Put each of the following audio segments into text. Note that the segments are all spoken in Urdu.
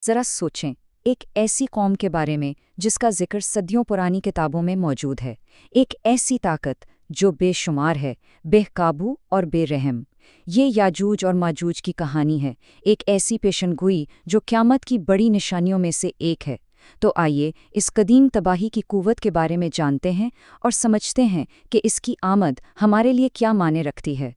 ذرا سوچیں، ایک ایسی قوم کے بارے میں جس کا ذکر صدیوں پرانی کتابوں میں موجود ہے، ایک ایسی طاقت جو بے شمار ہے، بے قابو اور بے رحم۔ یہ یاجوج اور ماجوج کی کہانی ہے، ایک ایسی پیشن گوئی جو قیامت کی بڑی نشانیوں میں سے ایک ہے۔ تو آئیے اس قدیم تباہی کی قوت کے بارے میں جانتے ہیں اور سمجھتے ہیں کہ اس کی آمد ہمارے لیے کیا معنی رکھتی ہے۔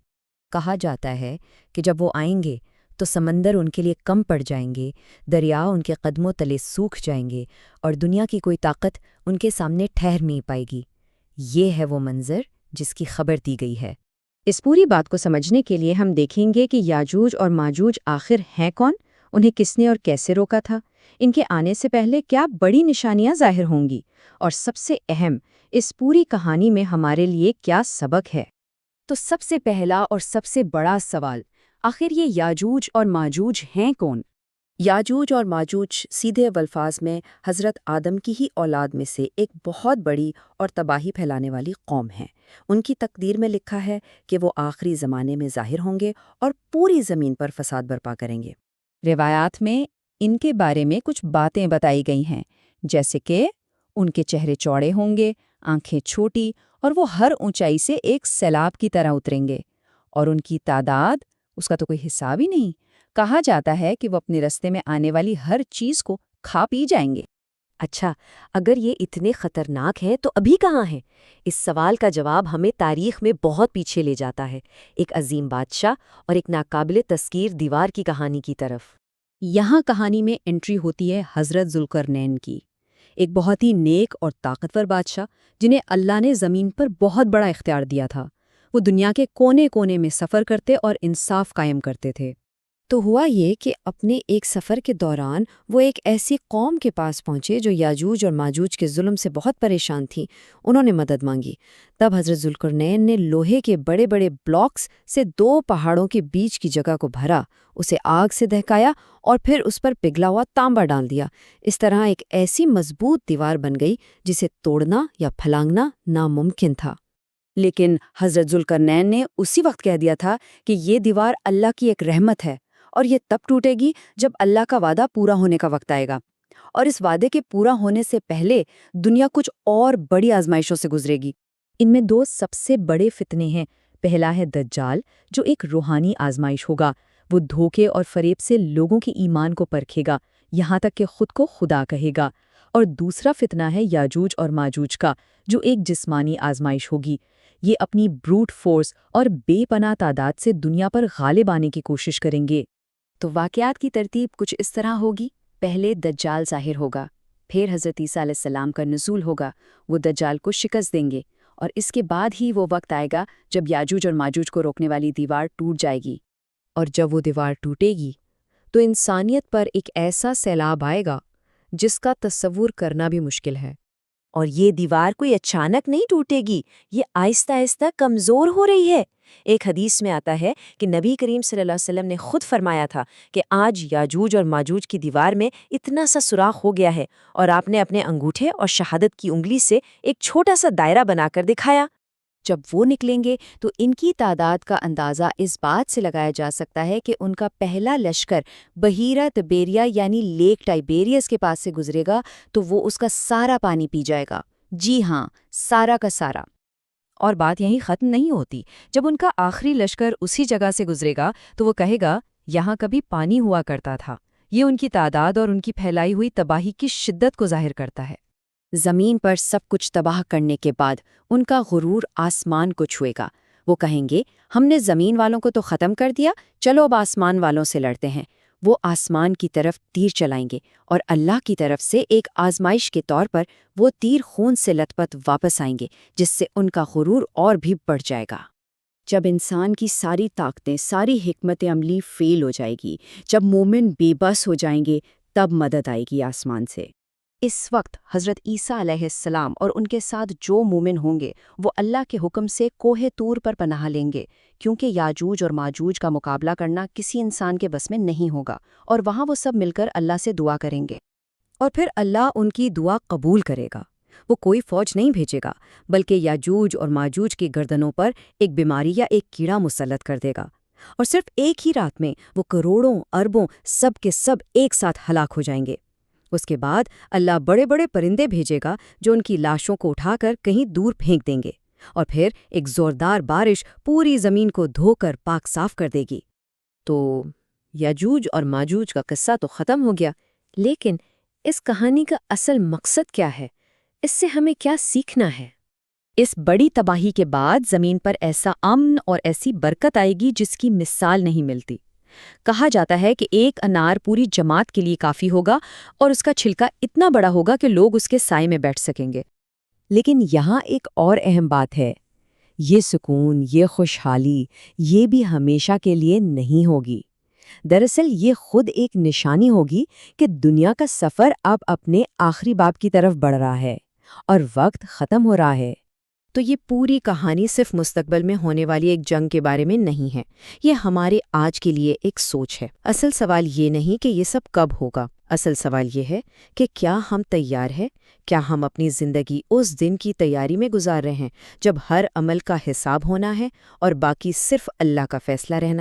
کہا جاتا ہے کہ جب وہ آئیں گے تو سمندر ان کے لیے کم پڑ جائیں گے، دریا ان کے قدموں تلے سوکھ جائیں گے اور دنیا کی کوئی طاقت ان کے سامنے ٹھہر نہیں پائے گی۔ یہ ہے وہ منظر جس کی خبر دی گئی ہے۔ اس پوری بات کو سمجھنے کے لیے ہم دیکھیں گے کہ یاجوج اور ماجوج آخر ہیں کون، انہیں کس نے اور کیسے روکا تھا، ان کے آنے سے پہلے کیا بڑی نشانیاں ظاہر ہوں گی، اور سب سے اہم، اس پوری کہانی میں ہمارے لیے کیا سبق ہے۔ تو سب سے پہلا اور سب سے بڑا سوال، آخر یہ یاجوج اور ماجوج ہیں کون؟ یاجوج اور ماجوج سیدھے الفاظ میں حضرت آدم کی ہی اولاد میں سے ایک بہت بڑی اور تباہی پھیلانے والی قوم ہے۔ ان کی تقدیر میں لکھا ہے کہ وہ آخری زمانے میں ظاہر ہوں گے اور پوری زمین پر فساد برپا کریں گے۔ روایات میں ان کے بارے میں کچھ باتیں بتائی گئی ہیں، جیسے کہ ان کے چہرے چوڑے ہوں گے، آنکھیں چھوٹی، اور وہ ہر اونچائی سے ایک سیلاب کی طرح اتریں گے، اور ان کی تعداد، اس کا تو کوئی حساب ہی نہیں۔ کہا جاتا ہے کہ وہ اپنے رستے میں آنے والی ہر چیز کو کھا پی جائیں گے۔ اچھا، اگر یہ اتنے خطرناک ہیں تو ابھی کہاں ہیں؟ اس سوال کا جواب ہمیں تاریخ میں بہت پیچھے لے جاتا ہے، ایک عظیم بادشاہ اور ایک ناقابل تذکیر دیوار کی کہانی کی طرف۔ یہاں کہانی میں انٹری ہوتی ہے حضرت ذوالقرنین کی، ایک بہت ہی نیک اور طاقتور بادشاہ جنہیں اللہ نے زمین پر بہت بڑا اختیار دیا تھا۔ وہ دنیا کے کونے کونے میں سفر کرتے اور انصاف قائم کرتے تھے۔ تو ہوا یہ کہ اپنے ایک سفر کے دوران وہ ایک ایسی قوم کے پاس پہنچے جو یاجوج اور ماجوج کے ظلم سے بہت پریشان تھی۔ انہوں نے مدد مانگی۔ تب حضرت ذوالقرنین نے لوہے کے بڑے بڑے بلاکس سے 2 پہاڑوں کے بیچ کی جگہ کو بھرا، اسے آگ سے دہکایا اور پھر اس پر پگھلا ہوا تانبا ڈال دیا۔ اس طرح ایک ایسی مضبوط دیوار بن گئی جسے توڑنا یا پھلانگنا ناممکن تھا۔ لیکن حضرت ذوالقرنین نے اسی وقت کہہ دیا تھا کہ یہ دیوار اللہ کی ایک رحمت ہے، اور یہ تب ٹوٹے گی جب اللہ کا وعدہ پورا ہونے کا وقت آئے گا، اور اس وعدے کے پورا ہونے سے پہلے دنیا کچھ اور بڑی آزمائشوں سے گزرے گی۔ ان میں 2 سب سے بڑے فتنے ہیں۔ پہلا ہے دجال، جو ایک روحانی آزمائش ہوگا۔ وہ دھوکے اور فریب سے لوگوں کے ایمان کو پرکھے گا، یہاں تک کہ خود کو خدا کہے گا۔ اور دوسرا فتنہ ہے یاجوج اور ماجوج کا، جو ایک جسمانی آزمائش ہوگی۔ یہ اپنی بروٹ فورس اور بے پناہ تعداد سے دنیا پر غالب آنے کی کوشش کریں گے۔ تو واقعات کی ترتیب کچھ اس طرح ہوگی، پہلے دجال ظاہر ہوگا، پھر حضرت عیسیٰ علیہ السلام کا نزول ہوگا، وہ دجال کو شکست دیں گے، اور اس کے بعد ہی وہ وقت آئے گا جب یاجوج اور ماجوج کو روکنے والی دیوار ٹوٹ جائے گی۔ اور جب وہ دیوار ٹوٹے گی تو انسانیت پر ایک ایسا سیلاب آئے گا جس کا تصور کرنا بھی مشکل ہے۔ اور یہ دیوار کوئی اچانک نہیں ٹوٹے گی، یہ آہستہ آہستہ کمزور ہو رہی ہے۔ ایک حدیث میں آتا ہے کہ نبی کریم صلی اللہ علیہ وسلم نے خود فرمایا تھا کہ آج یاجوج اور ماجوج کی دیوار میں اتنا سا سوراخ ہو گیا ہے، اور آپ نے اپنے انگوٹھے اور شہادت کی انگلی سے ایک چھوٹا سا دائرہ بنا کر دکھایا۔ جب وہ نکلیں گے تو ان کی تعداد کا اندازہ اس بات سے لگایا جا سکتا ہے کہ ان کا پہلا لشکر بحیرہ تبیریا یعنی لیک ٹائبیریس کے پاس سے گزرے گا تو وہ اس کا سارا پانی پی جائے گا۔ جی ہاں، سارا کا سارا۔ اور بات یہیں ختم نہیں ہوتی۔ جب ان کا آخری لشکر اسی جگہ سے گزرے گا تو وہ کہے گا، یہاں کبھی پانی ہوا کرتا تھا۔ یہ ان کی تعداد اور ان کی پھیلائی ہوئی تباہی کی شدت کو ظاہر کرتا ہے۔ زمین پر سب کچھ تباہ کرنے کے بعد ان کا غرور آسمان کو چھوئے گا۔ وہ کہیں گے، ہم نے زمین والوں کو تو ختم کر دیا، چلو اب آسمان والوں سے لڑتے ہیں۔ وہ آسمان کی طرف تیر چلائیں گے، اور اللہ کی طرف سے ایک آزمائش کے طور پر وہ تیر خون سے لت پت واپس آئیں گے، جس سے ان کا غرور اور بھی بڑھ جائے گا۔ جب انسان کی ساری طاقتیں، ساری حکمت عملی فیل ہو جائے گی، جب مومن بے بس ہو جائیں گے، تب مدد آئے گی آسمان سے۔ اس وقت حضرت عیسیٰ علیہ السلام اور ان کے ساتھ جو مومن ہوں گے وہ اللہ کے حکم سے کوہ طور پر پناہ لیں گے، کیونکہ یاجوج اور ماجوج کا مقابلہ کرنا کسی انسان کے بس میں نہیں ہوگا، اور وہاں وہ سب مل کر اللہ سے دعا کریں گے۔ اور پھر اللہ ان کی دعا قبول کرے گا۔ وہ کوئی فوج نہیں بھیجے گا، بلکہ یاجوج اور ماجوج کی گردنوں پر ایک بیماری یا ایک کیڑا مسلط کر دے گا۔ اور صرف ایک ہی رات میں وہ کروڑوں اربوں سب کے سب ایک ساتھ ہلاک ہو جائیں گے۔ اس کے بعد اللہ بڑے بڑے پرندے بھیجے گا جو ان کی لاشوں کو اٹھا کر کہیں دور پھینک دیں گے، اور پھر ایک زوردار بارش پوری زمین کو دھو کر پاک صاف کر دے گی۔ تو یاجوج اور ماجوج کا قصہ تو ختم ہو گیا، لیکن اس کہانی کا اصل مقصد کیا ہے؟ اس سے ہمیں کیا سیکھنا ہے؟ اس بڑی تباہی کے بعد زمین پر ایسا امن اور ایسی برکت آئے گی جس کی مثال نہیں ملتی۔ کہا جاتا ہے کہ ایک انار پوری جماعت کے لیے کافی ہوگا اور اس کا چھلکا اتنا بڑا ہوگا کہ لوگ اس کے سائے میں بیٹھ سکیں گے۔ لیکن یہاں ایک اور اہم بات ہے، یہ سکون، یہ خوشحالی، یہ بھی ہمیشہ کے لیے نہیں ہوگی۔ دراصل یہ خود ایک نشانی ہوگی کہ دنیا کا سفر اب اپنے آخری باب کی طرف بڑھ رہا ہے اور وقت ختم ہو رہا ہے۔ تو یہ پوری کہانی صرف مستقبل میں ہونے والی ایک جنگ کے بارے میں نہیں ہے، یہ ہمارے آج کے لیے ایک سوچ ہے۔ اصل سوال یہ نہیں کہ یہ سب کب ہوگا، اصل سوال یہ ہے کہ کیا ہم تیار ہیں؟ کیا ہم اپنی زندگی اس دن کی تیاری میں گزار رہے ہیں جب ہر عمل کا حساب ہونا ہے اور باقی صرف اللہ کا فیصلہ رہنا